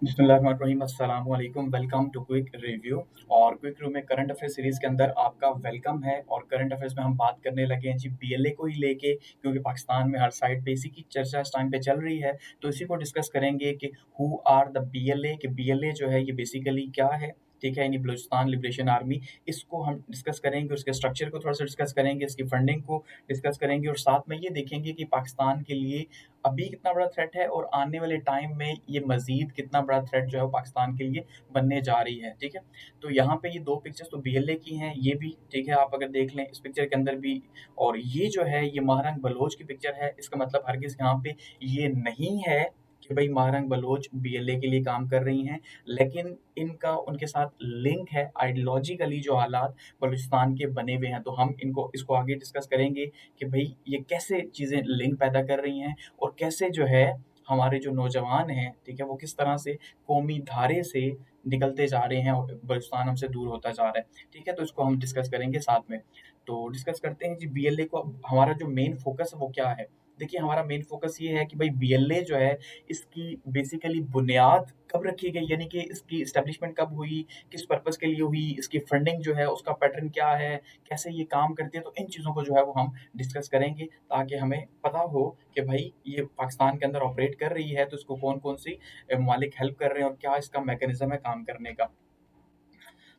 बिस्मिल्लाहिर्रहमानिर्रहीम अस्सलाम वालेकुम वेलकम टू क्विक रिव्यू। और क्विक रिव्यू में करंट अफेयर सीरीज के अंदर आपका वेलकम है। और करंट अफेयर्स में हम बात करने लगे हैं जी बीएलए को ही लेके, क्योंकि पाकिस्तान में हर साइड पे इसी की चर्चा इस टाइम पे चल रही है। तो इसी को डिस्कस करेंगे कि हु आर द बीएलए, कि बीएलए जो है ये बेसिकली क्या है। ठीक है, यानी बलूचिस्तान लिबरेशन आर्मी। इसको हम डिस्कस करेंगे, उसके स्ट्रक्चर को थोड़ा सा डिस्कस करेंगे, इसकी फंडिंग को डिस्कस करेंगे, और साथ में ये देखेंगे कि पाकिस्तान के लिए अभी कितना बड़ा थ्रेट है और आने वाले टाइम में ये मजीद कितना बड़ा थ्रेट जो है वो पाकिस्तान के लिए बनने जा रही है। ठीक है, तो यहाँ पे ये दो पिक्चर्स तो बीएलए की हैं, ये भी ठीक है, आप अगर देख लें इस पिक्चर के अंदर भी। और ये जो है ये महारंग बलोच की पिक्चर है। इसका मतलब हरगिज यहाँ पे ये नहीं है कि भाई महारंग बलोच बीएलए के लिए काम कर रही हैं, लेकिन इनका उनके साथ लिंक है। आइडियोलॉजिकली जो हालात बलूचिस्तान के बने हुए हैं, तो हम इनको इसको आगे डिस्कस करेंगे कि भाई ये कैसे चीज़ें लिंक पैदा कर रही हैं, और कैसे जो है हमारे जो नौजवान हैं, ठीक है, वो किस तरह से कौमी धारे से निकलते जा रहे हैं और बलूचिस्तान हमसे दूर होता जा रहा है। ठीक है, तो इसको हम डिस्कस करेंगे साथ में। तो डिस्कस करते हैं जी बीएलए को। अब हमारा जो मेन फोकस है वो क्या है। देखिए, हमारा मेन फोकस ये है कि भाई बीएलए जो है इसकी बेसिकली बुनियाद कब रखी गई, यानी कि इसकी एस्टेब्लिशमेंट कब हुई, किस पर्पस के लिए हुई, इसकी फंडिंग जो है उसका पैटर्न क्या है, कैसे ये काम करती है। तो इन चीज़ों को जो है वो हम डिस्कस करेंगे, ताकि हमें पता हो कि भाई ये पाकिस्तान के अंदर ऑपरेट कर रही है, तो इसको कौन-कौन सी ममालिक हेल्प कर रहे हैं और क्या इसका मैकेनिज़्म है काम करने का।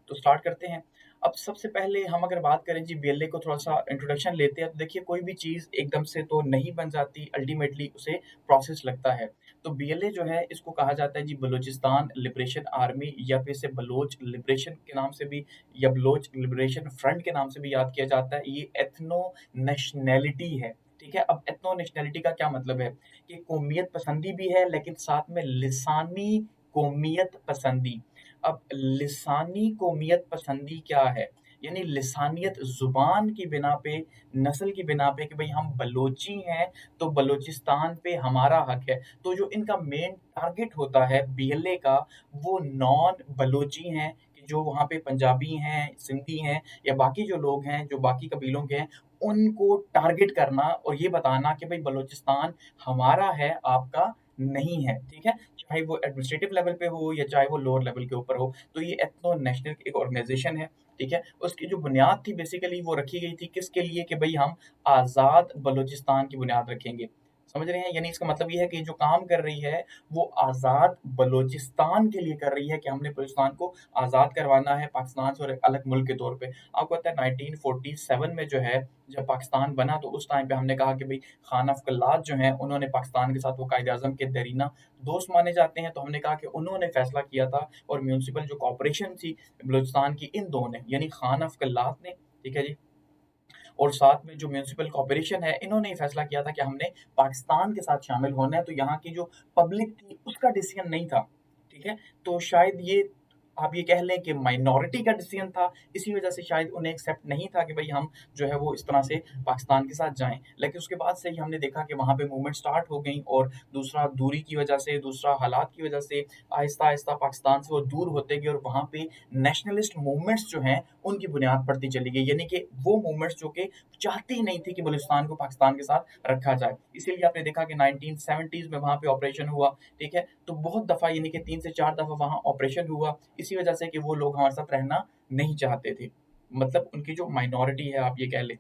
तो स्टार्ट करते हैं। अब सबसे पहले हम अगर बात करें जी बीएलए को थोड़ा-सा इंट्रोडक्शन लेते हैं, तो देखिए कोई भी चीज़ एकदम से तो नहीं बन जाती, अल्टीमेटली उसे प्रोसेस लगता है। तो बीएलए जो है इसको कहा जाता है जी बलूचिस्तान लिबरेशन आर्मी, या फिर इसे बलोच लिबरेशन के नाम से भी, या बलोच लिबरेशन फ्रंट के नाम से भी याद किया जाता है। ये एथनो नेशनैलिटी है। ठीक है, अब एथनो नेशनैलिटी का क्या मतलब है कि कौमियत पसंदी भी है, लेकिन साथ में लिसानी कौमियत पसंदी। अब लिसानी कौमियत पसंदी क्या है? यानी लिसानियत ज़ुबान की बिना पे, नस्ल की बिना पे, कि भई हम बलोची हैं, तो बलूचिस्तान पे हमारा हक है। तो जो इनका मेन टारगेट होता है बीएलए का, वो नॉन बलोची हैं, कि जो वहाँ पे पंजाबी हैं, सिंधी हैं, या बाकी जो लोग हैं, जो बाकी कबीलों के हैं, उनको टारगेट करना और ये बताना कि भई बलूचिस्तान हमारा है, आपका नहीं है। ठीक है? चाहे वो एडमिनिस्ट्रेटिव लेवल पे हो या चाहे वो लोअर लेवल के ऊपर हो। तो ये एथनो नेशनल एक ऑर्गेनाइजेशन है। ठीक है? उसकी जो बुनियाद थी बेसिकली वो रखी गई थी किसके लिए, कि भई हम आज़ाद बलूचिस्तान की बुनियाद रखेंगे। समझ रहे हैं? यानी इसका मतलब ये है कि जो काम कर रही है वो आज़ाद बलूचिस्तान के लिए कर रही है, कि हमने बलूचिस्तान को आज़ाद करवाना है पाकिस्तान से और एक अलग मुल्क के तौर पे। आपको पता है 1947 में जो है, जब पाकिस्तान बना, तो उस टाइम पे हमने कहा कि भई खान अफ़-कल्लात जो हैं उन्होंने पाकिस्तान के साथ वो कायद-ए-आज़म के देरीना दोस्त माने जाते हैं। तो हमने कहा कि उन्होंने फैसला किया था, और म्युनिसिपल जो कॉर्पोरेशन थी बलूचिस्तान की, इन 2 ने, यानी खान अफ़-कल्लात ने, ठीक है जी, और साथ में जो म्युनिसिपल कॉर्पोरेशन है, इन्होंने ये फैसला किया था कि हमने पाकिस्तान के साथ शामिल होना है। तो यहाँ की जो पब्लिक थी उसका डिसीजन नहीं था। ठीक है? तो शायद ये आप ये कह लें कि माइनॉरिटी का डिसीजन था, इसी वजह से शायद उन्हें एक्सेप्ट नहीं था कि भई हम जो है वो इस तरह से पाकिस्तान के साथ जाएँ। लेकिन उसके बाद से ही हमने देखा कि वहाँ पे मूवमेंट स्टार्ट हो गई, और दूसरा दूरी की वजह से, दूसरा हालात की वजह से आहिस्ता-आहिस्ता पाकिस्तान से वो दूर होते गए, और वहाँ पे नेशनलिस्ट मूवमेंट्स जो हैं, उनकी बुनियाद पड़ती चली गई। यानी कि वो मूवमेंट्स जो कि चाहती ही नहीं थी कि बलूचिस्तान को पाकिस्तान के साथ रखा जाए। इसीलिए आपने देखा कि 1970s में वहाँ पे ऑपरेशन हुआ। ठीक है? तो बहुत दफ़ा, यानी कि 3 से 4 दफ़ा वहाँ ऑपरेशन हुआ, इसी वजह से कि वो लोग हमारे साथ रहना नहीं चाहते थे। मतलब उनकी जो माइनॉरिटी है, आप ये कह लें।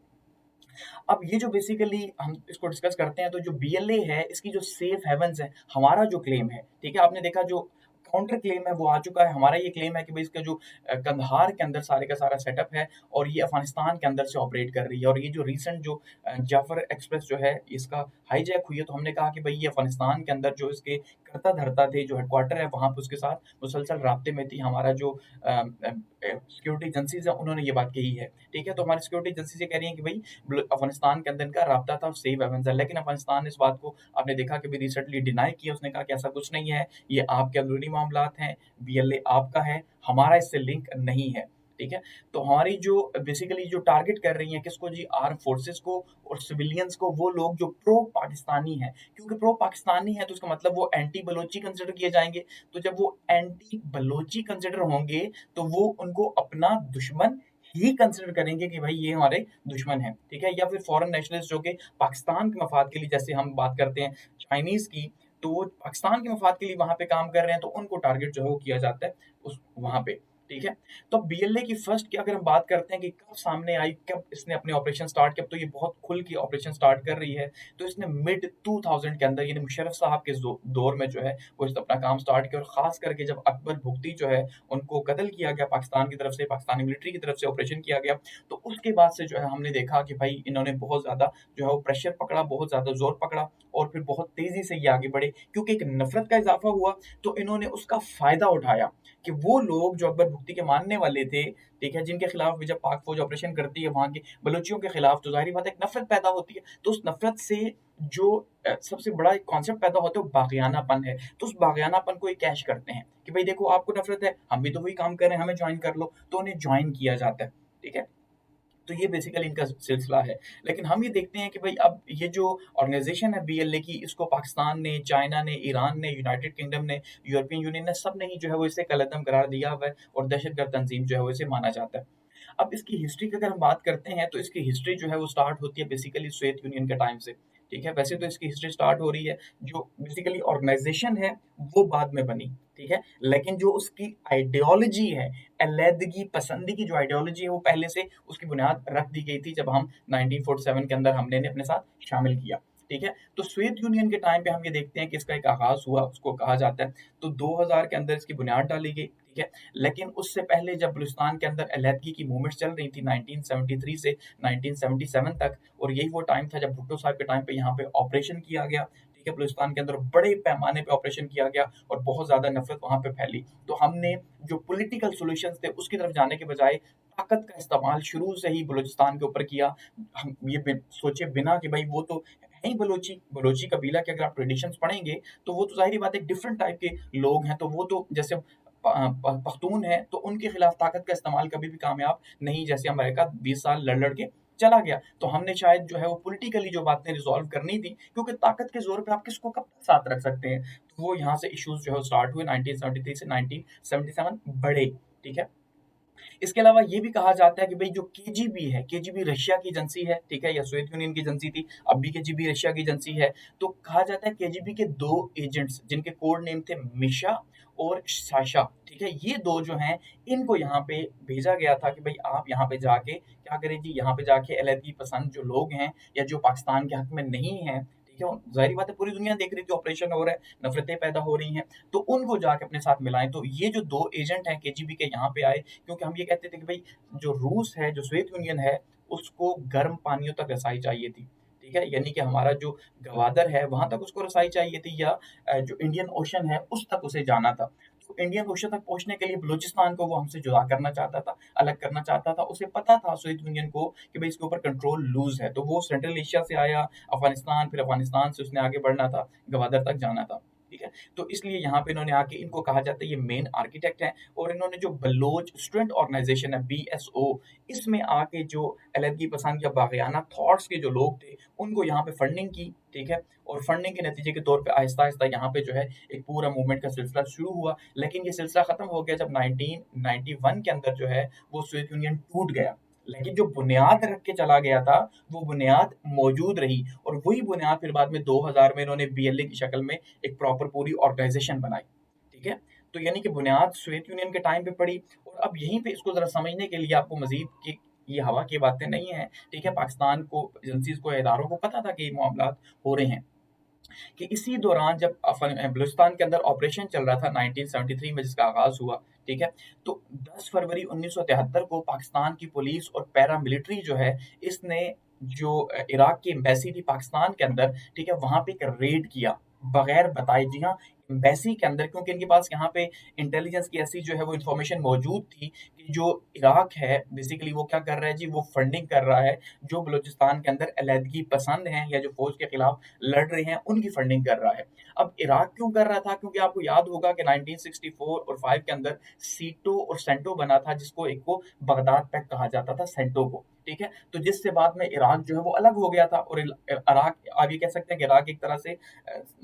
अब ये जो बेसिकली हम इसको डिस्कस करते हैं, तो जो बीएलए है इसकी जो सेफ हेवन्स है, हमारा जो क्लेम है, ठीक है? आपने देखा जो काउंटर क्लेम है वो आ चुका है। हमारा ये क्लेम है कि भई इसका जो कंधार के अंदर सारे का सारा सेटअप है, और ये अफ़गानिस्तान के अंदर से ऑपरेट कर रही है। और ये जो रिसेंट जो जाफ़र एक्सप्रेस जो है इसका हाईजैक हुई है, तो हमने कहा कि भई ये अफ़गानिस्तान के अंदर जो इसके कर्ता-धर्ता थे, जो हेडक्वार्टर है वहाँ पे उसके साथ मुसलसल राब्ते में थी। हमारा जो सिक्योरिटी एजेंसीज़ हैं उन्होंने ये बात कही है। ठीक है? तो हमारी सिक्योरिटी एजेंसीज़ ये कह रही हैं कि भई अफ़गानिस्तान के अंदर इनका राब्ता था, सही वेपन्स है। लेकिन अफ़गानिस्तान ने इस बात को आपने देखा कि अभी रिसेंटली डिनाई किया, उसने कहा कि ऐसा कुछ नहीं है, ये आपके अंदरूनी मामलात हैं, बीएलए आपका है, हमारा इससे लिंक नहीं है। ठीक है? तो हमारी जो बेसिकली जो टारगेट कर रही हैं किसको जी, आर्म फोर्सेस को और सिविलियंस को, वो लोग जो प्रो पाकिस्तानी हैं। क्योंकि प्रो पाकिस्तानी है तो इसका मतलब वो एंटी बलोची कंसिडर किए जाएँगे। तो जब वो एंटी बलोची कंसिडर होंगे, तो वो उनको अपना दुश्मन ही कंसिडर करेंगे कि भाई ये हमारे दुश्मन हैं। ठीक है? या फिर फॉरेन नेशनलिस्ट जो कि पाकिस्तान के मफाद के लिए, जैसे हम बात करते हैं चाइनीज़ की, तो पाकिस्तान के मफाद के लिए वहाँ पे काम कर रहे हैं, तो उनको टारगेट जो है वो किया जाता है उस वहाँ पे, ठीक है? तो बीएलए की फर्स्ट की अगर हम बात करते हैं कि कब सामने आई, कब इसने अपने ऑपरेशन स्टार्ट किया, तो ये बहुत खुल के ऑपरेशन स्टार्ट कर रही है। तो इसने मिड 2000 के अंदर यानी मुशर्रफ साहब के दौर में जो है वो इसने अपना काम स्टार्ट किया, और खास करके जब अकबर भुगती जो है उनको कत्ल किया गया पाकिस्तान की तरफ से, पाकिस्तानी मिलिट्री की तरफ से ऑपरेशन किया गया, तो उसके बाद से जो है हमने देखा कि भाई इन्होंने बहुत ज़्यादा जो है वो प्रेशर पकड़ा, बहुत ज़्यादा ज़ोर पकड़ा, और फिर बहुत तेज़ी से ये आगे बढ़े, क्योंकि एक नफ़रत का इज़ाफ़ा हुआ, तो इन्होंने उसका फ़ायदा उठाया कि वो लोग जो अकबर भुगती के मानने वाले थे, ठीक है, जिनके खिलाफ भी जब पाक फौज ऑपरेशन करती है वहाँ के बलोचियों के खिलाफ, तो ज़ाहिर बात है एक नफ़रत पैदा होती है। तो उस नफ़रत से जो सबसे बड़ा एक कॉन्सेप्ट पैदा होता है वो बाग़ियानापन है। तो उस बाग़ियानापन को ये कैश करते हैं कि भाई देखो आपको नफ़रत है, हम भी तो वही काम कर रहे हैं, हमें जॉइन कर लो, तो उन्हें जॉइन किया जाता है, ठीक है? तो ये बेसिकली इनका सिलसिला है। लेकिन हम ये देखते हैं कि भाई अब ये जो ऑर्गेनाइज़ेशन है बीएलए की, इसको पाकिस्तान ने, चाइना ने, ईरान ने, यूनाइटेड किंगडम ने, यूरोपियन यूनियन ने, सब ने ही जो है वो इसे कलअदम करार दिया हुआ है, और दहशतगर्द तंज़ीम जो है वो इसे माना जाता है। अब इसकी हिस्ट्री की अगर हम बात करते हैं, तो इसकी हिस्ट्री जो है वो स्टार्ट होती है बेसिकली सोवियत यूनियन के टाइम से, ठीक है? वैसे तो इसकी हिस्ट्री स्टार्ट हो रही है, जो बेसिकली ऑर्गेनाइज़ेशन है, वो बाद में बनी, ठीक है? लेकिन जो उसकी आइडियोलॉजी है, अलैदगी पसंदी की जो आइडियोलॉजी है, वो पहले से उसकी बुनियाद रख दी गई थी, जब हम 1947 के अंदर हमने इन्हें अपने साथ शामिल किया, ठीक है? तो सोवियत यूनियन के टाइम पे हम ये देखते हैं कि इसका एक आगाज़ हुआ, उसको कहा जाता है, तो 2000 के अंदर इसकी बुनियाद डाली गई, ठीक है? लेकिन उससे पहले जब बलूचिस्तान के अंदर अलहदगी की मूवमेंट्स चल रही थी 1973 से 1977 तक, और यही वो टाइम था जब भुट्टो साहब के टाइम पे यहाँ पे ऑपरेशन किया गया, ठीक है? बलूचिस्तान के अंदर बड़े पैमाने पे ऑपरेशन किया गया, और बहुत ज़्यादा नफ़रत वहाँ पे फैली। तो हमने जो पॉलिटिकल सॉल्यूशंस थे उसकी तरफ जाने के बजाय ताकत का इस्तेमाल शुरू से ही बलूचिस्तान के ऊपर किया। हम ये सोचे बिना कि भाई वो तो है ही बलोची, बलोची कबीला के अगर आप ट्रेडिशंस पढ़ेंगे, तो वो तो ज़ाहिर-सी बात है डिफरेंट टाइप के लोग हैं, तो वो तो जैसे पख्तून है, तो उनके खिलाफ ताकत का इस्तेमाल कभी भी कामयाब नहीं, जैसे अमेरिका 20 साल लड़ के चला गया। तो हमने शायद जो है वो पॉलिटिकली जो बातें रिज़ॉल्व करनी थी, क्योंकि ताकत के ज़ोर पे आप किसको कब तक साथ रख सकते हैं। तो वो यहाँ से इश्यूज़ जो है स्टार्ट हुए 1973 से 1977 बढ़े, ठीक है? इसके अलावा ये भी कहा जाता है कि भाई जो केजीबी है, केजीबी रशिया की एजेंसी है, ठीक है? या सोवियत यूनियन की एजेंसी थी, अब भी केजीबी रशिया की एजेंसी है। तो कहा जाता है केजीबी के 2 एजेंट्स जिनके कोड नेम थे मिशा और साशा, ठीक है? ये 2 जो हैं, इनको यहाँ पे भेजा गया था कि भाई आप यहाँ पे जाके क्या करें जी, यहाँ पे जाके अलहदगी पसंद जो लोग हैं, या जो पाकिस्तान के हक में नहीं हैं, ठीक है? ज़ाहिर-सी बात है पूरी दुनिया देख रही थी ऑपरेशन हो रहा है, नफ़रतें पैदा हो रही हैं, तो उनको जाके अपने साथ मिलाएँ। तो ये जो 2 एजेंट हैं केजीबी के यहाँ पे आए, क्योंकि हम ये कहते थे कि भाई जो रूस है, जो सोवियत यूनियन है, उसको गर्म पानियों तक रसाई चाहिए थी, ठीक है? यानी कि हमारा जो गवादर है, वहाँ तक उसको रसाई चाहिए थी, या जो इंडियन ओशन है, उस तक उसे जाना था। तो इंडियन ओशन तक पहुँचने के लिए बलूचिस्तान को वो हमसे जुदा करना चाहता था, अलग करना चाहता था। उसे पता था सोवियत यूनियन को कि भाई इसके ऊपर कंट्रोल लूज़ है, तो वो सेंट्रल एशिया से आया, अफ़गानिस्तान, फिर अफ़गानिस्तान से उसने आगे बढ़ना था, गवादर तक जाना था, ठीक है? तो इसलिए यहाँ पे इन्होंने आके, इनको कहा जाता है ये मेन आर्किटेक्ट हैं, और इन्होंने जो बलोच स्टूडेंट ऑर्गेनाइजेशन है बीएसओ, इसमें आके जो अलहदगी पसंद या बाग़ियाना थॉट्स के जो लोग थे, उनको यहाँ पे फंडिंग की, ठीक है? और फंडिंग के नतीजे के तौर पे आहिस्ता-आहिस्ता यहाँ पे जो है एक पूरा मूवमेंट का सिलसिला शुरू हुआ। लेकिन ये सिलसिला खत्म हो गया जब 1991 के अंदर जो है वो सोवियत यूनियन टूट गया। लेकिन जो बुनियाद रख के चला गया था, वो बुनियाद मौजूद रही, और वही बुनियाद फिर बाद में 2000 में इन्होंने बीएलए की शक्ल में एक प्रॉपर पूरी ऑर्गेनाइजेशन बनाई, ठीक है? तो यानी कि बुनियाद सोवियत यूनियन के टाइम पे पड़ी, और अब यहीं पे इसको ज़रा समझने के लिए आपको मज़ीद कि ये हवा की बातें नहीं हैं, ठीक है? पाकिस्तान को, एजेंसीज़ को, इदारों को पता था कि ये मामलात हो रहे हैं, कि इसी दौरान जब बलूचिस्तान के अंदर ऑपरेशन चल रहा था 1973 में जिसका आगाज़ हुआ, ठीक है? तो 10 फरवरी 1973 को पाकिस्तान की पुलिस और पैरामिलिट्री जो है, इसने जो इराक की एम्बेसी थी पाकिस्तान के अंदर, ठीक है? वहाँ पे एक रेड किया, बगैर बताए। जी हाँ, एम्बेसी के अंदर, क्योंकि इनके पास यहाँ पे इंटेलिजेंस की ऐसी जो है वो इन्फॉर्मेशन मौजूद थी कि जो इराक है बेसिकली वो क्या कर रहा है जी, वो फंडिंग कर रहा है जो बलूचिस्तान के अंदर अलहदगी पसंद हैं, या जो फ़ौज के खिलाफ लड़ रहे हैं, उनकी फंडिंग कर रहा है। अब इराक क्यों कर रहा था? क्योंकि आपको याद होगा कि 1964 और 5 के अंदर सीटो और सेंटो बना था, जिसको एक को बगदाद पैक्ट कहा जाता था, सेंटो को, ठीक है? तो जिससे बाद में इराक जो है वो अलग हो गया था, और इराक, आप ये कह सकते हैं कि इराक एक तरह से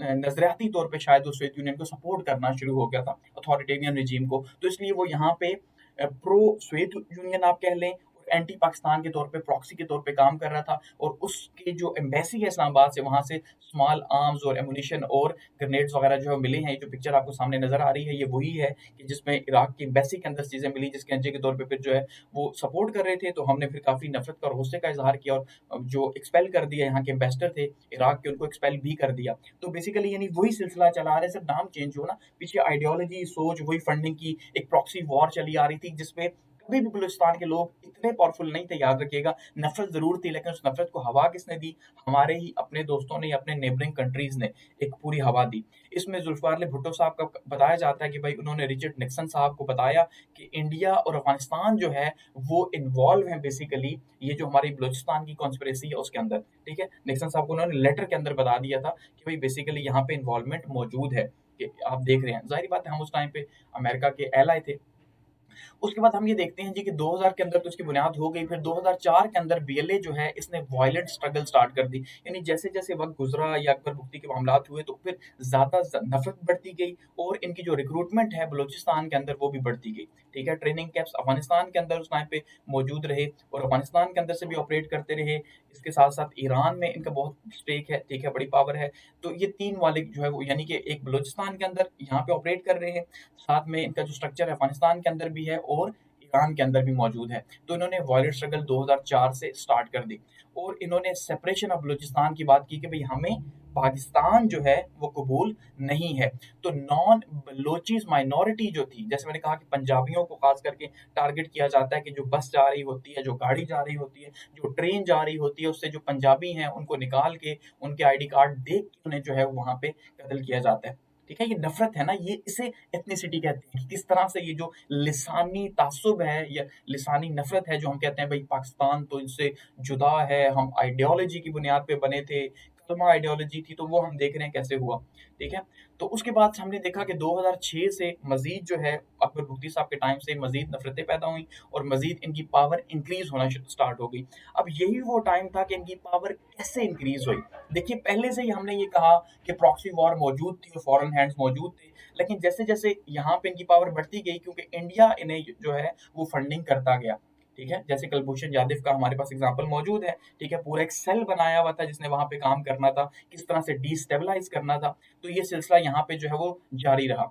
नज़रियाती तौर पे शायद वो सोवियत यूनियन को सपोर्ट करना शुरू हो गया था, अथॉरिटेरियन रिजीम को। तो इसलिए वो यहाँ पे प्रो सोवियत यूनियन आप कह लें, और एंटी पाकिस्तान के तौर पे, प्रॉक्सी के तौर पे काम कर रहा था, और उसके जो एम्बेसी है इस्लामाबाद से, वहाँ से स्मॉल आर्म्स और एमुनिशन और ग्रेनेड्स वगैरह जो मिले हैं। ये जो पिक्चर आपको सामने नज़र आ रही है, ये वही है कि जिसमें इराक की एम्बेसी के अंदर चीज़ें मिली, जिसके नतीजे के तौर पे फिर जो है वो सपोर्ट कर रहे थे। तो हमने फिर काफ़ी नफ़रत का और गुस्से का इज़हार किया, और जो एक्सपेल कर दिया यहाँ के एम्बेसडर थे इराक के, उनको एक्सपेल भी कर दिया। तो बेसिकली यानी वही सिलसिला चला आ रहा है, सिर्फ नाम चेंज हो ना, पीछे आइडियोलॉजी, सोच, वही फंडिंग की एक प्रॉक्सी वॉर चली आ रही थी, जिसमें कभी भी बलूचिस्तान के लोग इतने पावरफुल नहीं थे, याद रखिएगा। नफरत जरूर थी, लेकिन उस नफरत को हवा किसने दी? हमारे ही अपने दोस्तों ने, अपने नेबरिंग कंट्रीज ने एक पूरी हवा दी। इसमें जुल्फिकार अली भुट्टो साहब का बताया जाता है कि भाई उन्होंने रिचर्ड निक्सन साहब को बताया कि इंडिया और अफगानिस्तान जो है वो इन्वॉल्व है बेसिकली ये जो हमारी बलूचिस्तान की कॉन्स्पिरेसी है उसके अंदर। ठीक है, निक्सन साहब को उन्होंने लेटर के अंदर बता दिया था कि भाई बेसिकली यहाँ पे इन्वॉल्वमेंट मौजूद है, कि आप देख रहे हैं। जाहिर बात है, हम उस टाइम पे अमेरिका के एलाई थे। उसके बाद हम ये देखते हैं जी कि 2000 के अंदर तो इसकी बुनियाद हो गई, फिर 2004 के अंदर बीएलए जो है इसने वायलेंट स्ट्रगल स्टार्ट कर दी। यानी जैसे-जैसे वक़्त गुज़रा या अकबर मुफ्ती के मामलात हुए, तो फिर ज़्यादा नफ़रत बढ़ती गई, और इनकी जो रिक्रूटमेंट है बलूचिस्तान के अंदर वो भी बढ़ती गई। ठीक है, ट्रेनिंग कैंप्स अफ़गानिस्तान के अंदर उस टाइम पे मौजूद रहे, और अफ़गानिस्तान के अंदर से भी ऑपरेट करते रहे। इसके साथ-साथ ईरान में इनका बहुत स्टेक है, ठीक है, बड़ी पावर है। तो ये 3 मालिक जो है वो, यानी कि एक बलूचिस्तान के अंदर यहाँ पे ऑपरेट कर रहे हैं, साथ में इनका जो स्ट्रक्चर है अफ़गानिस्तान के अंदर भी है और ईरान के अंदर भी मौजूद है। तो इन्होंने वायलेंट स्ट्रगल 2004 से स्टार्ट कर दी, और इन्होंने सेपरेशन ऑफ बलूचिस्तान की बात की कि भाई हमें पाकिस्तान जो है वो कबूल नहीं है। तो नॉन बलोचिस माइनॉरिटी जो थी, जैसे मैंने कहा कि पंजाबियों को खास करके टारगेट किया जाता है, कि जो बस जा रही होती है, जो गाड़ी जा रही होती है, जो ट्रेन जा रही होती है, उससे जो पंजाबी हैं उनको निकाल के, उनके आईडी कार्ड देख के उन्हें जो है वहाँ पे कत्ल किया जाता है। ठीक है, ये नफरत है ना, ये इसे एथनिसिटी कहते हैं, कि किस तरह से ये जो लिसानी तासुब है या लिसानी नफरत है, जो हम कहते हैं भाई पाकिस्तान तो इनसे जुदा है, हम आइडियोलॉजी की बुनियाद पे बने थे, कलमा आइडियोलॉजी थी, तो वो हम देख रहे हैं कैसे हुआ। ठीक है, तो उसके बाद से हमने देखा कि 2006 से मजीद जो है अकबर मुफ्ती साहब के टाइम से मजीद नफरतें पैदा हुई, और मजीद इनकी पावर इंक्रीज होना स्टार्ट हो गई। अब यही वो टाइम था कि इनकी पावर कैसे इंक्रीज हुई। देखिए, पहले से ही हमने ये कहा कि प्रॉक्सी वॉर मौजूद थी और फॉरेन हैंड्स मौजूद थे, लेकिन जैसे-जैसे यहाँ पे इनकी पावर बढ़ती गई, क्योंकि इंडिया इन्हें जो है वो फंडिंग करता गया। ठीक है, जैसे कुलभूषण जाधव का हमारे पास एग्जांपल मौजूद है। ठीक है, पूरा एक सेल बनाया हुआ था जिसने वहाँ पे काम करना था, किस तरह से डिस्टेबलाइज करना था। तो ये सिलसिला यहाँ पे जो है वो जारी रहा।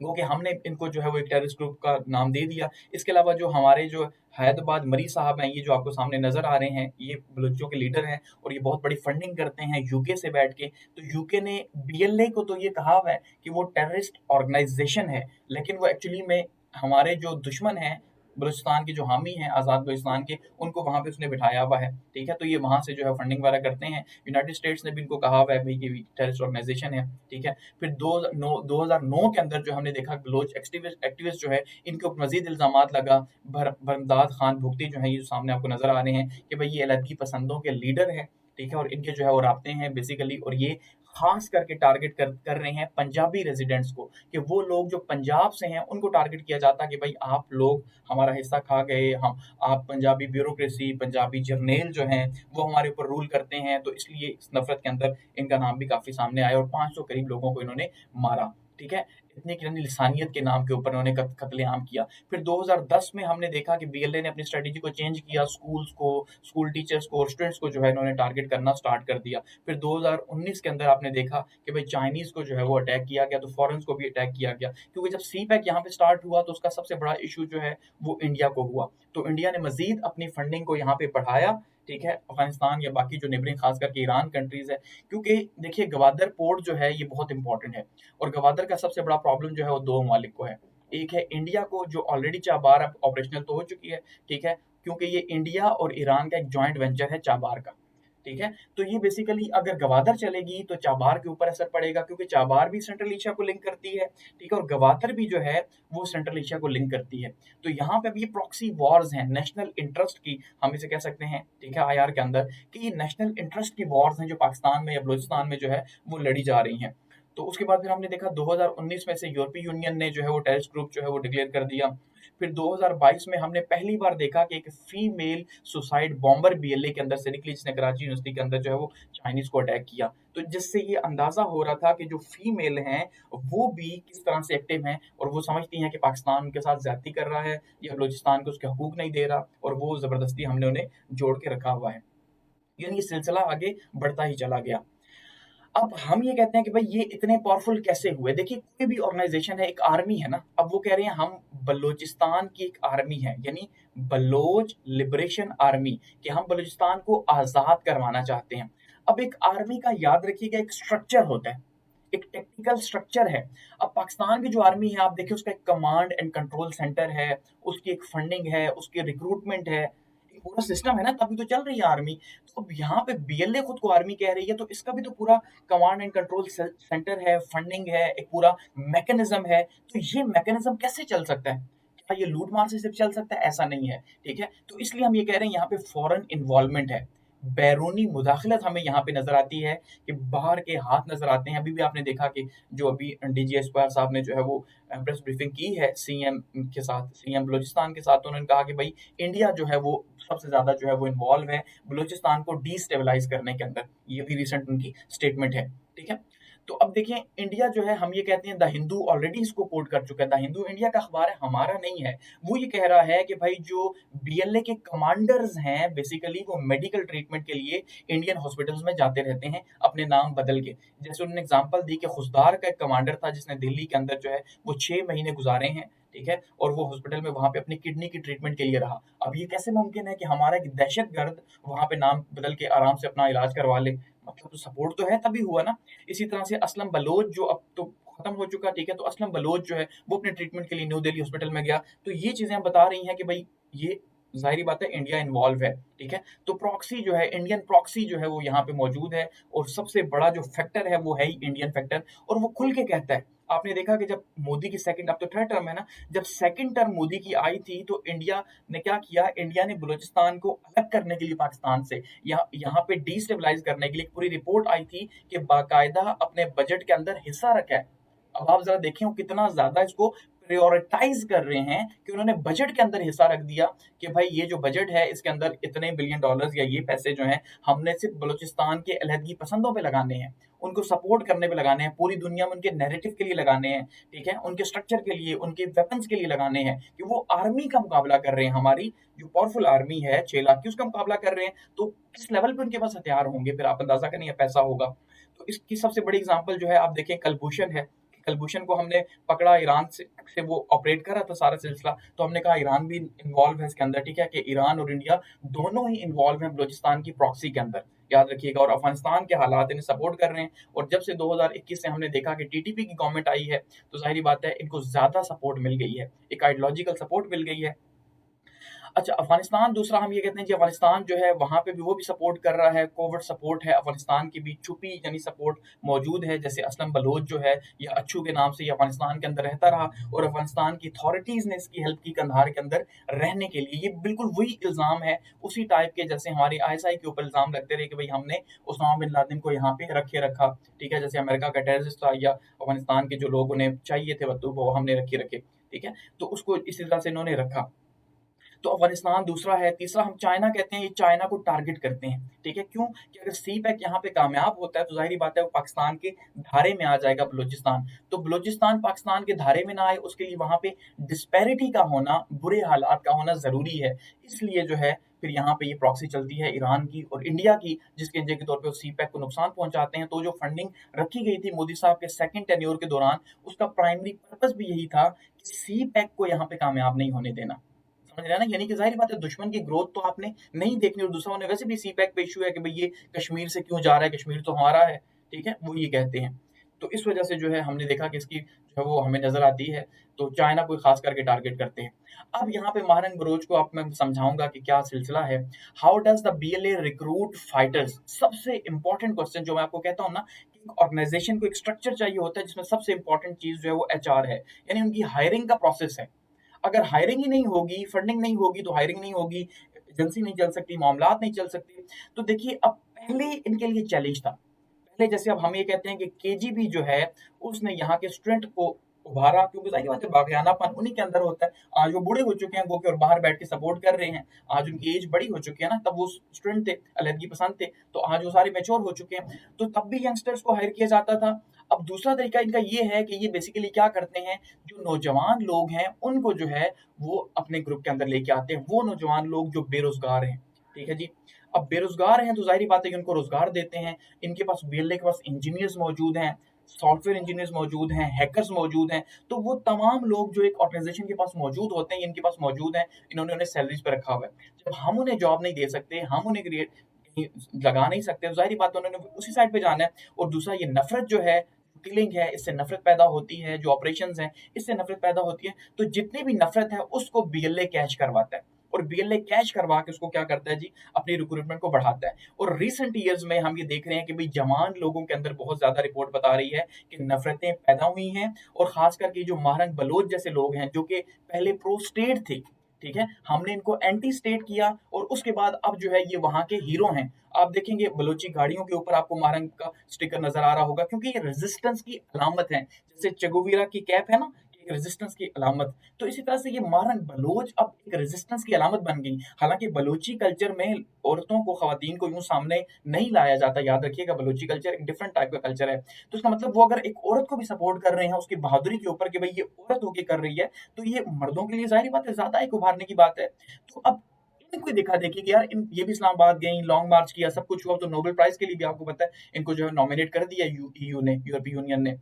वो कि हमने इनको जो है वो एक टेररिस्ट ग्रुप का नाम दे दिया। इसके अलावा जो हमारे जो हैदराबाद मरी साहब हैं, ये जो आपको सामने नज़र आ रहे हैं, ये बलूचियों के लीडर हैं, और ये बहुत बड़ी फंडिंग करते हैं यूके से बैठ के। तो यूके ने बीएलए को तो ये कहा हुआ है कि वो टेररिस्ट ऑर्गेनाइजेशन है, लेकिन वो एक्चुअली में हमारे जो दुश्मन हैं, बलूचिस्तान के जो हामी हैं, आज़ाद बलूचिस्तान के, उनको वहाँ पे उसने बिठाया हुआ है। ठीक है, तो ये वहाँ से जो है फंडिंग वगैरह करते हैं। यूनाइटेड स्टेट्स ने भी इनको कहा हुआ है भाई कि टेररिस्ट ऑर्गेनाइजेशन है। ठीक है, फिर 2009 के अंदर जो हमने देखा बलोच एक्टिविस्ट जो है, इनके ऊपर मजीद इल्जामात लगा। बरमदाद खान भुगती जो है, ये जो सामने आपको नजर आ रहे हैं, कि भाई ये अलहदगी पसंदों के लीडर हैं। ठीक है, और इनके जो है वो राब्ते हैं बेसिकली, और ये खास करके टारगेट कर रहे हैं पंजाबी रेजिडेंट्स को, कि वो लोग जो पंजाब से हैं उनको टारगेट किया जाता है कि भाई आप लोग हमारा हिस्सा खा गए, हम आप पंजाबी ब्यूरोक्रेसी, पंजाबी जर्नेल जो हैं वो हमारे ऊपर रूल करते हैं। तो इसलिए इस नफरत के अंदर इनका नाम भी काफ़ी सामने आया, और 500 करीब लोगों को इन्होंने मारा। ठीक है, इतनी कि लिसानियत के नाम के ऊपर इन्होंने कत्लेआम किया। फिर 2010 में हमने देखा कि बीएलए ने अपनी स्ट्रेटेजी को चेंज किया, स्कूल्स को, स्कूल टीचर्स को और स्टूडेंट्स को जो है इन्होंने टारगेट करना स्टार्ट कर दिया। फिर 2019 के अंदर आपने देखा कि भाई चाइनीज़ को जो है वो अटैक किया गया, तो फॉरेन्स को भी अटैक किया गया, क्योंकि जब सी पैक यहाँ पे स्टार्ट हुआ तो उसका सबसे बड़ा इशू जो है वो इंडिया को हुआ। तो इंडिया ने मजीद अपनी फंडिंग को यहाँ पे बढ़ाया। ठीक है, अफगानिस्तान या बाकी जो नेबरिंग खास करके ईरान कंट्रीज है, क्योंकि देखिए गवादर पोर्ट जो है ये बहुत इंपॉर्टेंट है, और गवादर का सबसे बड़ा प्रॉब्लम जो है वो दो ममालिक को है। एक है इंडिया को, जो ऑलरेडी चाबार अब ऑपरेशनल तो हो चुकी है। ठीक है, क्योंकि ये इंडिया और ईरान का एक जॉइंट वेंचर है चाबार का। ठीक है, तो ये बेसिकली अगर गवादर चलेगी तो चाबार के ऊपर असर पड़ेगा, क्योंकि चाबार भी सेंट्रल एशिया को लिंक करती है। ठीक है, और गवादर भी जो है वो सेंट्रल एशिया को लिंक करती है। तो यहाँ पे अब ये प्रॉक्सी वॉर्स हैं नेशनल इंटरेस्ट की, हम इसे कह सकते हैं। ठीक है, आईआर के अंदर, कि ये नेशनल इंटरेस्ट की वॉर्स हैं जो पाकिस्तान में या बलूचिस्तान में जो है वो लड़ी जा रही हैं। तो उसके बाद फिर हमने देखा 2019 में से यूरोपीय यूनियन ने जो है वो टेररिस्ट ग्रुप जो है वो डिक्लेयर कर दिया। फिर 2022 में हमने पहली बार देखा कि एक फीमेल सुसाइड बॉम्बर बीएलए के अंदर से निकली, जिसने कराची यूनिवर्सिटी के अंदर जो है वो चाइनीज को अटैक किया। तो जिससे ये अंदाजा हो रहा था कि जो फीमेल हैं वो भी किस तरह से एक्टिव हैं, और वो समझती हैं कि पाकिस्तान उनके साथ ज्यादती कर रहा है या बलूचिस्तान को उसके हकूक नहीं दे रहा, और वो जबरदस्ती हमने उन्हें जोड़ के रखा हुआ है। यानी ये सिलसिला आगे बढ़ता ही चला गया। अब हम ये कहते हैं कि भाई ये इतने पावरफुल कैसे हुए? देखिए, कोई भी ऑर्गेनाइजेशन है, एक आर्मी है ना। अब वो कह रहे हैं हम बलूचिस्तान की एक आर्मी है, यानी बलोच लिबरेशन आर्मी, कि हम बलूचिस्तान को आजाद करवाना चाहते हैं। अब एक आर्मी का याद रखिएगा एक स्ट्रक्चर होता है, एक टेक्निकल स्ट्रक्चर है। अब पाकिस्तान की जो आर्मी है आप देखिए, उसका एक कमांड एंड कंट्रोल सेंटर है, उसकी एक फंडिंग है, उसकी रिक्रूटमेंट है, एक पूरा सिस्टम है ना, तभी तो चल रही है आर्मी। तो अब यहाँ पे बीएलए खुद को आर्मी कह रही है, तो इसका भी तो पूरा कमांड एंड कंट्रोल सेंटर है, फंडिंग है, एक पूरा मैकेनिज्म है। तो ये मैकेनिज्म कैसे चल सकता है? क्या ये लूट मार से सिर्फ चल सकता है? ऐसा नहीं है, ठीक है। तो इसलिए हम ये कह रहे हैं यहाँ पे फॉरेन इन्वॉल्वमेंट है, बैरूनी मुदाखलत हमें यहाँ पे नजर आती है, कि बाहर के हाथ नजर आते हैं। अभी भी आपने देखा कि जो अभी डीजी एसपायर साहब ने जो है वो प्रेस ब्रीफिंग की है सीएम के साथ, सीएम बलूचिस्तान के साथ, तो उन्होंने कहा कि भाई इंडिया जो है वो सबसे ज्यादा जो है वो इन्वॉल्व है बलूचिस्तान को डिस्टेबलाइज करने के अंदर। ये भी रिसेंट उनकी स्टेटमेंट है, ठीक है। तो अब देखिए, इंडिया जो है, हम ये कहते हैं द हिंदू ऑलरेडी इसको कोट कर चुका है, द हिंदू इंडिया का अखबार है, हमारा नहीं है। वो ये कह रहा है कि भाई जो बीएलए के कमांडर्स हैं बेसिकली वो मेडिकल ट्रीटमेंट के लिए इंडियन हॉस्पिटल्स में जाते रहते हैं अपने नाम बदल के। जैसे उन्होंने एग्जांपल दी कि खुशदार का एक कमांडर था जिसने दिल्ली के अंदर जो है वो 6 महीने गुजारे हैं, ठीक है, और वो हॉस्पिटल में वहां पे अपनी किडनी की ट्रीटमेंट के लिए रहा। अब ये कैसे मुमकिन है कि हमारा एक दहशतगर्द वहां पे नाम बदल के आराम से अपना इलाज करवा ले? मतलब तो सपोर्ट तो है तभी हुआ ना। इसी तरह से असलम बलोच जो अब तो खत्म हो चुका, ठीक है, तो असलम बलोच जो है वो अपने ट्रीटमेंट के लिए न्यू दिल्ली हॉस्पिटल में गया। तो ये चीजें हम बता रही हैं कि भाई ये जाहिर बात है इंडिया इन्वॉल्व है, ठीक है। तो प्रॉक्सी जो है, इंडियन प्रॉक्सी जो है वो यहाँ पे मौजूद है, और सबसे बड़ा जो फैक्टर है वो है ही इंडियन फैक्टर, और वो खुल के कहता है। आपने देखा कि जब मोदी की सेकंड, अब तो थर्ड टर्म है ना, जब सेकंड टर्म मोदी की आई थी तो इंडिया ने क्या किया? इंडिया ने बलूचिस्तान को अलग करने के लिए पाकिस्तान से, यहाँ पे डिस्टेबलाइज करने के लिए एक पूरी रिपोर्ट आई थी कि बाकायदा अपने बजट के अंदर हिस्सा रखा है। अब आप जरा देखें वो कितना ज्यादा इसको प्रायोरिटाइज कर रहे हैं, कि उन्होंने बजट के अंदर हिस्सा रख दिया कि भाई ये जो बजट है इसके अंदर इतने बिलियन डॉलर्स या ये पैसे जो हैं हमने सिर्फ बलूचिस्तान के अलहदगी पसंदों पे लगाने हैं, उनको सपोर्ट करने पे लगाने हैं, पूरी दुनिया में उनके नैरेटिव के लिए लगाने हैं, ठीक है, उनके स्ट्रक्चर के लिए, उनके वेपन्स के लिए लगाने हैं, कि वो आर्मी का मुकाबला कर रहे हैं, हमारी जो पावरफुल आर्मी है 6 लाख की, उसका मुकाबला कर रहे हैं। तो किस लेवल पे उनके पास हथियार होंगे, फिर आप अंदाजा करें या पैसा होगा। तो इसकी सबसे बड़ी एग्जांपल जो है आप देखें कलभूषण है। कलभूषण को हमने पकड़ा, ईरान से वो ऑपरेट कर रहा था सारा सिलसिला, तो हमने कहा ईरान भी इन्वॉल्व है इसके अंदर, ठीक है, कि ईरान और इंडिया दोनों ही इन्वॉल्व हैं बलूचिस्तान की प्रॉक्सी के अंदर, याद रखिएगा। और अफगानिस्तान के हालात इन्हें सपोर्ट कर रहे हैं, और जब से 2021 से हमने देखा कि टीटीपी की गवर्नमेंट आई है, तो जाहिर बात है इनको ज्यादा सपोर्ट मिल गई है, एक आइडियोलॉजिकल सपोर्ट मिल गई है। अच्छा, अफगानिस्तान दूसरा हम ये कहते हैं कि अफगानिस्तान जो है वहाँ पे भी वो भी सपोर्ट कर रहा है, कोवर्ट सपोर्ट है अफगानिस्तान की भी, छुपी यानी सपोर्ट मौजूद है। जैसे असलम बलोच जो है ये अच्छू के नाम से ये अफगानिस्तान के अंदर रहता रहा, और अफगानिस्तान की अथॉरिटीज ने इसकी हेल्प की कंधार के अंदर रहने के लिए। ये बिल्कुल वही इल्जाम है उसी टाइप के जैसे हमारे आईएसआई के ऊपर इल्जाम लगते रहे कि भाई हमने उसामा बिन लादेन को यहाँ पे रखे रखा, ठीक है, जैसे अमेरिका का टेररिस्ट था, या अफगानिस्तान के जो लोग उन्हें चाहिए थे बंदूक वो हमने रखे, ठीक है। तो उसको इसी तरह से इन्होंने रखा। तो अफगानिस्तान दूसरा है। तीसरा हम चाइना कहते हैं, ये चाइना को टारगेट करते हैं, ठीक है। क्यों? कि अगर सी पैक यहाँ पे कामयाब होता है तो जाहिर बात है वो पाकिस्तान के धारे में आ जाएगा बलूचिस्तान। तो बलूचिस्तान पाकिस्तान के धारे में ना आए उसके लिए वहां पे डिस्पैरिटी का होना, बुरे हालात का होना जरूरी है। इसलिए जो है फिर यहाँ पे ये प्रॉक्सी चलती है ईरान की और इंडिया की, जिसके वजह के तौर पे सी पैक को नुकसान पहुंचाते हैं। तो जो फंडिंग रखी गई थी मोदी साहब के सेकंड टेन्योर के दौरान, उसका प्राइमरी पर्पस भी यही था कि सी पैक को यहाँ पे कामयाब नहीं होने देना। समझ रहे हैं ना? यानी कि जाहिर बात है दुश्मन की ग्रोथ तो आपने नहीं देखनी, और दूसरा उन्हें वैसे भी सी पैक पे इशू है कि भाई ये कश्मीर से क्यों जा रहा है, कश्मीर तो हमारा है, ठीक है, वो ये कहते हैं। तो इस वजह से जो है हमने देखा कि इसकी जो है वो हमें नजर आती है, तो चाइना को खास करके टारगेट करते हैं। अब यहाँ पे माहरन बरोच को आप मैं समझाऊंगा कि क्या सिलसिला है। How does the BLA recruit fighters? सबसे इंपॉर्टेंट क्वेश्चन जो मैं आपको कहता हूँ ना, कि ऑर्गेनाइजेशन को एक स्ट्रक्चर चाहिए होता है जिसमें सबसे इंपॉर्टेंट चीज जो है वो एचआर है, यानी उनकी हायरिंग का प्रोसेस है। अगर हायरिंग ही नहीं होगी, फंडिंग नहीं होगी, तो हायरिंग नहीं होगी, एजेंसी नहीं चल सकती, मामलात नहीं चल सकते। तो देखिए अब पहले इनके लिए चैलेंज था, पहले जैसे अब हम ये कहते हैं कि केजीबी जो है उसने यहाँ के स्टूडेंट को उभारा, क्योंकि जाहिर बात है बागियानापन उन्हीं के अंदर होता है। आज वो बूढ़े हो चुके हैं गो के और बाहर बैठ के सपोर्ट कर रहे हैं। आज उनकी एज बड़ी हो चुकी है ना, तब वो स्टूडेंट थे, अलहदगी पसंद थे, तो आज वो सारे मैच्योर हो चुके हैं। तो तब भी यंगस्टर्स को हायर किया जाता था। अब दूसरा तरीका इनका ये है कि ये बेसिकली क्या करते हैं, जो नौजवान लोग हैं उनको जो है वो अपने ग्रुप के अंदर लेके आते हैं, वो नौजवान लोग जो बेरोजगार हैं। ठीक है जी। अब बेरोजगार हैं तो जाहिर बात है कि उनको रोजगार देते हैं। इनके पास बीएलए के पास इंजीनियर्स मौजूद हैं, सॉफ्टवेयर इंजीनियर्स मौजूद हैं, हैकर्स मौजूद हैं। तो वो तमाम लोग जो एक ऑर्गेनाइजेशन के पास मौजूद होते हैं, इनके पास मौजूद हैं, इन्होंने उन्हें सैलरीज पे रखा हुआ है। जब हम उन्हें जॉब नहीं दे सकते, हम उन्हें क्रिएट लगा नहीं सकते, तो जाहिर बात है उन्होंने उसी साइड पे जाना है। और दूसरा ये नफरत जो है, किलिंग है, इससे नफरत पैदा होती है, जो ऑपरेशंस हैं इससे नफरत पैदा होती है। तो जितनी भी नफरत है उसको बीएलए कैच करवाता है, और बीएलए कैच करवा के उसको क्या करता है जी, अपनी रिक्रूटमेंट को बढ़ाता है। और रिसेंट ईयर्स में हम ये देख रहे हैं कि भाई जवान लोगों के अंदर बहुत ज्यादा रिपोर्ट बता रही है कि नफरतें पैदा हुई हैं। और खास करके जो महारंग बलोच जैसे लोग हैं जो कि पहले प्रो स्टेट थे, ठीक है, हमने इनको एंटी स्टेट किया और उसके बाद अब जो है ये वहां के हीरो हैं। आप देखेंगे बलोची गाड़ियों के ऊपर आपको महारंग का स्टिकर नजर आ रहा होगा, क्योंकि ये रेजिस्टेंस की अलामत है। जैसे चेगोविरा की कैप है ना, एक रेजिस्टेंस की अलामत, तो इसी तरह से ये महारंग बलोच अब एक रेजिस्टेंस की अलामत बन गई। हालांकि बलोची कल्चर में औरतों को, खवातीन को यूं सामने नहीं लाया जाता, याद रखिएगा, बलोची कल्चर एक डिफरेंट टाइप का कल्चर है। तो इसका मतलब वो अगर एक औरत को भी सपोर्ट कर रहे हैं उसकी बहादुरी के ऊपर कि भाई ये औरत होके कर रही है, तो ये मर्दों के लिए जाहिर बात है ज्यादा एक उभारने की बात है। तो अब इनको देखा देखी कि यार ये भी इस्लामाबाद गई, लॉन्ग मार्च किया, सब कुछ हुआ, तो नोबेल प्राइज के लिए भी आपको पता है इनको जो है नॉमिनेट कर दिया यूयू ने, यूरोपीय यूनियन ने।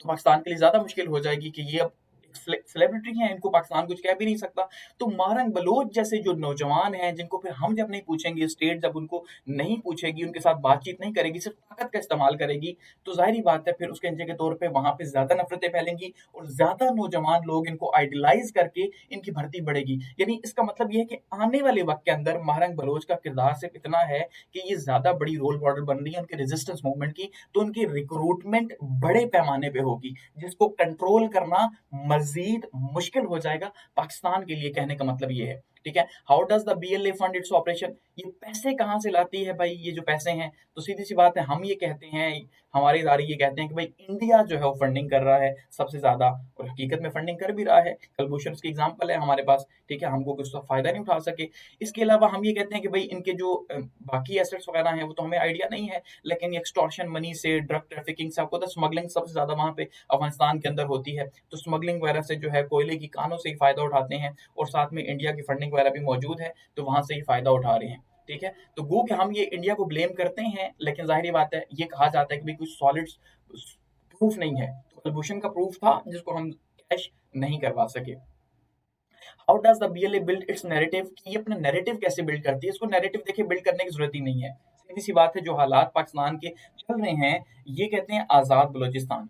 तो पाकिस्तान के लिए ज्यादा मुश्किल हो जाएगी कि ये अब सेलिब्रिटी हैं, इनको पाकिस्तान कुछ कह भी नहीं सकता। तो मारंग बलोच जैसे जो नौजवान हैं जिनको फिर हम जब नहीं पूछेंगे, स्टेट जब उनको नहीं पूछेगी, उनके साथ बातचीत नहीं करेगी, सिर्फ ताकत का इस्तेमाल करेगी, तो जाहिर ही बात है फिर उसके नतीजे के तौर पे वहां पे ज्यादा नफरतें फैलेंगी और ज्यादा नौजवान लोग इनको आइडियलाइज करके इनकी भर्ती बढ़ेगी। यानी इसका मतलब ये है कि आने वाले वक्त के अंदर मारंग बलोच का किरदार सिर्फ इतना है कि ये ज्यादा बड़ी रोल मॉडल बन रही है उनके रेजिस्टेंस मूवमेंट की, तो उनकी रिक्रूटमेंट बड़े पैमाने पे होगी, जिसको कंट्रोल करना मजीद मुश्किल हो जाएगा पाकिस्तान के लिए। कहने का मतलब ये है, ठीक है। How does the BLA fund its operation, ये पैसे कहां से लाती है भाई, ये जो पैसे हैं, तो सीधी सी बात है, हम ये कहते हैं, हमारे इदारे ये कहते हैं कि भाई इंडिया जो है वो फंडिंग कर रहा है सबसे ज्यादा, और हकीकत में फंडिंग कर भी रहा है। कलभूषण की एग्जाम्पल है हमारे पास, ठीक है, हमको कुछ तो फायदा नहीं उठा सके। इसके अलावा हम ये कहते हैं कि भाई इनके जो बाकी एसेट्स वगैरह हैं वो तो हमें आइडिया नहीं है, लेकिन एक्सटॉर्शन मनी से, ड्रग ट्रैफिकिंग से, आपको स्मगलिंग सबसे ज्यादा वहां पे अफगानिस्तान के अंदर होती है, तो स्मगलिंग वगैरह से जो है कोयले की कानों से ही फायदा उठाते हैं, और साथ में इंडिया की फंडिंग वगैरह भी मौजूद है, तो वहां से ही फायदा उठा रहे हैं। ठीक है, तो गो कि हम ये इंडिया को ब्लेम करते हैं, लेकिन जाहिर बात है ये कहा जाता है कि भाई कुछ सॉलिड प्रूफ नहीं है, तो कुलभूषण का प्रूफ था जिसको हम कैश नहीं करवा सके। How does the BLA build its narrative, कि ये अपना नैरेटिव कैसे बिल्ड करती है, इसको नैरेटिव देखिए बिल्ड करने की जरूरत ही नहीं है। सीधी सी बात है, जो हालात पाकिस्तान के चल रहे हैं, ये कहते हैं आजाद बलोचिस्तान।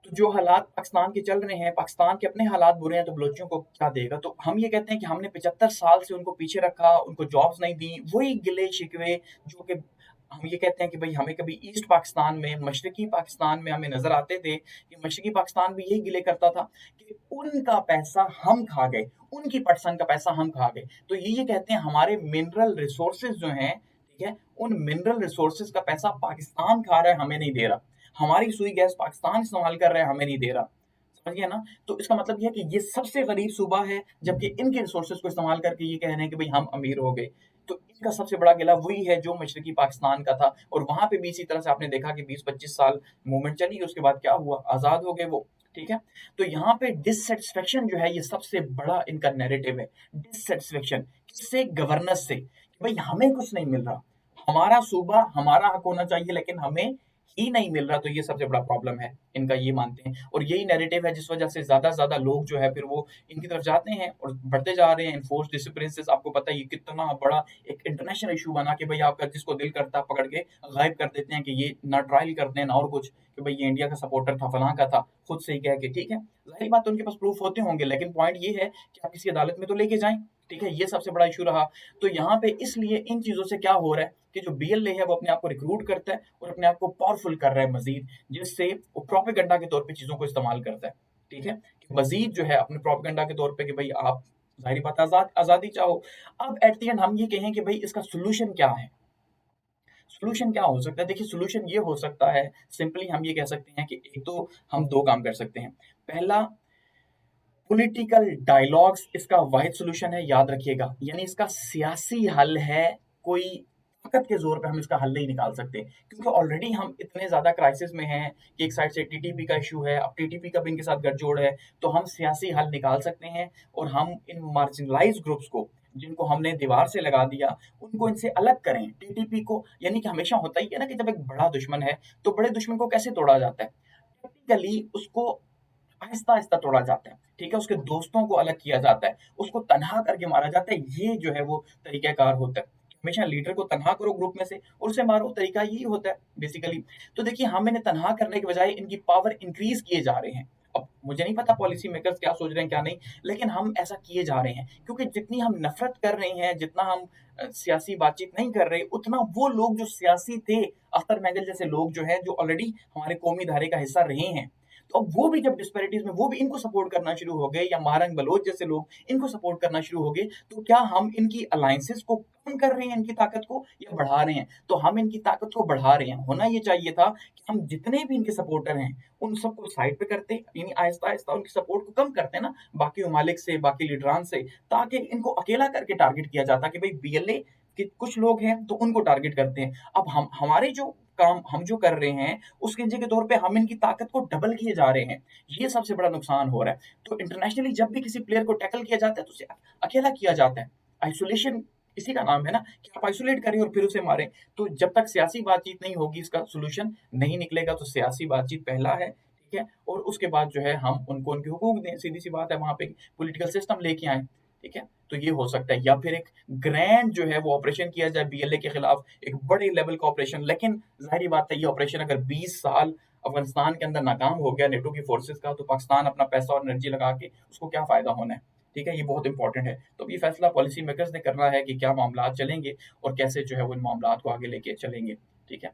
तो जो हालात पाकिस्तान के चल रहे हैं, पाकिस्तान के अपने हालात बुरे हैं, तो बलोचियों को क्या देगा। तो हम ये कहते हैं कि हमने 75 साल से उनको पीछे रखा, उनको जॉब्स नहीं दी, वही गिले शिकवे जो कि हम ये कहते हैं कि भाई हमें कभी ईस्ट पाकिस्तान में, मशरकी पाकिस्तान में हमें नजर आते थे कि मशरकी पाकिस्तान भी यही गिले करता था कि उनका पैसा हम खा गए, उनकी पटसन का पैसा हम खा गए। तो ये कहते हैं हमारे मिनरल रिसोर्सेज जो हैं, ठीक है, उन मिनरल रिसोर्सेज का पैसा पाकिस्तान खा रहा है, हमें नहीं दे रहा। हमारी सुई गैस पाकिस्तान इस्तेमाल कर रहा है, हमें नहीं दे रहा। समझिए ना, तो इसका मतलब यह है कि ये सबसे गरीब सूबा है, जबकि इनके रिसोर्सेज को इस्तेमाल करके ये कह रहे हैं कि भाई हम अमीर हो गए। तो इनका सबसे बड़ा गिला वही है जो मशरकी पाकिस्तान का था, और वहां पे भी इसी तरह से आपने देखा कि 20-25 साल मूवमेंट चली, उसके बाद क्या हुआ, आजाद हो गए वो। ठीक है, तो यहाँ पे डिससेटिस्फेक्शन जो है, ये सबसे बड़ा इनका नैरेटिव है। डिससेटिस्फेक्शन किससे, गवर्नेंस से, कि भाई हमें कुछ नहीं मिल रहा, हमारा सूबा, हमारा हक होना चाहिए, लेकिन हमें ही नहीं मिल रहा। तो ये सबसे बड़ा प्रॉब्लम है इनका, ये मानते हैं, और यही नैरेटिव है जिस वजह से ज्यादा से ज्यादा लोग जो है फिर वो इनकी तरफ जाते हैं और बढ़ते जा रहे हैं। इनफोर्स डिसअपीयरेंसेस, आपको पता है ये कितना बड़ा एक इंटरनेशनल इशू बना कि भाई आपका जिसको दिल करता है पकड़ के गायब कर देते हैं, कि ये ना ट्रायल करते हैं ना और कुछ, कि भाई ये इंडिया का सपोर्टर था, फलां का था, खुद से ही कह के। ठीक है, जाहिर बात है उनके पास प्रूफ होते होंगे, लेकिन पॉइंट ये है कि आप किसी अदालत में तो लेके जाएं। ठीक है, ये सबसे बड़ा इशू रहा। तो यहाँ पे इसलिए इन चीजों से क्या हो रहा है कि जो बीएलए है वो अपने आप को रिक्रूट करता है और अपने आप को पावरफुल कर रहा है मजीद, जिससे वो प्रोपेगेंडा के तौर पे चीजों को इस्तेमाल करता है। ठीक है, मजीद जो है अपने प्रोपेगेंडा के तौर पे कि भाई आप जाहिर बात आजादी चाहो। अब एट द एंड हम ये कहें कि भाई इसका सोल्यूशन क्या है। सॉल्यूशन क्या हो सकता है? देखिए सॉल्यूशन ये हो सकता है, सिंपली हम ये कह सकते हैं कि एक तो हम 2 काम कर सकते हैं। पहला, पॉलिटिकल डायलॉग्स इसका वाहिद सॉल्यूशन है, याद रखिएगा। यानी इसका सियासी हल है, कोई ताकत के ज़ोर पे हम इसका हल नहीं निकाल सकते। क्योंकि ऑलरेडी हम इतने ज़्यादा क्राइसिस में हैं कि एक साइड से टीटीपी का इश्यू है, अब टीटीपी का भी इनके साथ गठजोड़ है, तो हम सियासी हल निकाल सकते हैं और हम इन मार्जिनलाइज़्ड ग्रुप्स को, जिनको हमने दीवार से लगा दिया, उनको इनसे अलग करें। टीटीपी को, यानी कि हमेशा होता ही है ना कि जब एक बड़ा दुश्मन है, तो बड़े दुश्मन को कैसे तोड़ा जाता है? टेक्निकली उसको आहिस्ता-आहिस्ता तोड़ा जाता है, ठीक है? उसके दोस्तों को अलग किया जाता है, उसको तन्हा करके मारा जाता है, ये जो है वो तरीक़ाकार होता है। हमेशा लीडर को तन्हा करो ग्रुप में से और उसे मारो, तरीका यही होता है बेसिकली। तो देखिए हम इन्हें तन्हा करने के बजाय इनकी पावर इंक्रीज़ किए जा रहे हैं। अब मुझे नहीं पता पॉलिसी मेकर्स क्या सोच रहे हैं, क्या नहीं, लेकिन हम ऐसा किए जा रहे हैं क्योंकि जितनी हम नफ़रत कर रहे हैं, जितना हम सियासी बातचीत नहीं कर रहे, उतना वो लोग जो सियासी थे, अख्तर मैंगल जैसे लोग जो हैं, जो ऑलरेडी हमारे कौमी धारे का हिस्सा रहे हैं, तो अब वो भी जब डिस्पैरिटीज़ में वो भी इनको सपोर्ट करना शुरू हो गए या महारंग बलोच जैसे लोग इनको सपोर्ट करना शुरू हो गए, तो क्या हम इनकी अलायंसेस को कम कर रहे हैं, इनकी ताकत को, या बढ़ा रहे हैं? तो हम इनकी ताकत को बढ़ा रहे हैं। होना ये चाहिए था कि हम जितने भी इनके सपोर्टर हैं, उन सबको साइड पे करते, यानी आहिस्ता-आहिस्ता उनकी सपोर्ट को कम करते ना, बाकी ममालिक से, बाकी लीडरान से, ताकि इनको अकेला करके टारगेट किया जाता कि भई बीएलए के कुछ लोग हैं, तो उनको टारगेट करते हैं। अब हम हमारे जो काम हम जो कर रहे हैं, उसके नतीजे के तौर पे हम इनकी ताकत को डबल किए जा रहे हैं। ये सबसे बड़ा नुकसान हो रहा है। तो इंटरनेशनली जब भी किसी प्लेयर को टैकल किया जाता है, तो उसे अकेला किया जाता है। आइसोलेशन इसी का नाम है ना कि आप आइसोलेट करें और फिर उसे मारें। तो जब तक सियासी बातचीत नहीं होगी, इसका सॉल्यूशन नहीं निकलेगा, तो सियासी बातचीत पहला है, ठीक है? और उसके बाद जो है हम उनको उनके हुकूक दें, सीधी-सी बात है, वहाँ पे पॉलिटिकल सिस्टम लेके आएँ, ठीक है? तो ये हो सकता है, या फिर एक ग्रैंड जो है वो ऑपरेशन किया जाए बीएलए के खिलाफ, एक बड़े लेवल का ऑपरेशन। लेकिन ज़ाहिर-सी बात है, ये ऑपरेशन अगर 20 साल अफ़गानिस्तान के अंदर नाकाम हो गया नेटो की फ़ोर्सेज़ का, तो पाकिस्तान अपना पैसा और एनर्जी लगा के उसको क्या फ़ायदा होना है, ठीक है? ये बहुत इम्पोर्टेंट है। तो अब ये फैसला पॉलिसी मेकर्स ने करना है कि क्या मामलात चलेंगे और कैसे जो है वो इन मामलात को आगे लेके चलेंगे, ठीक है?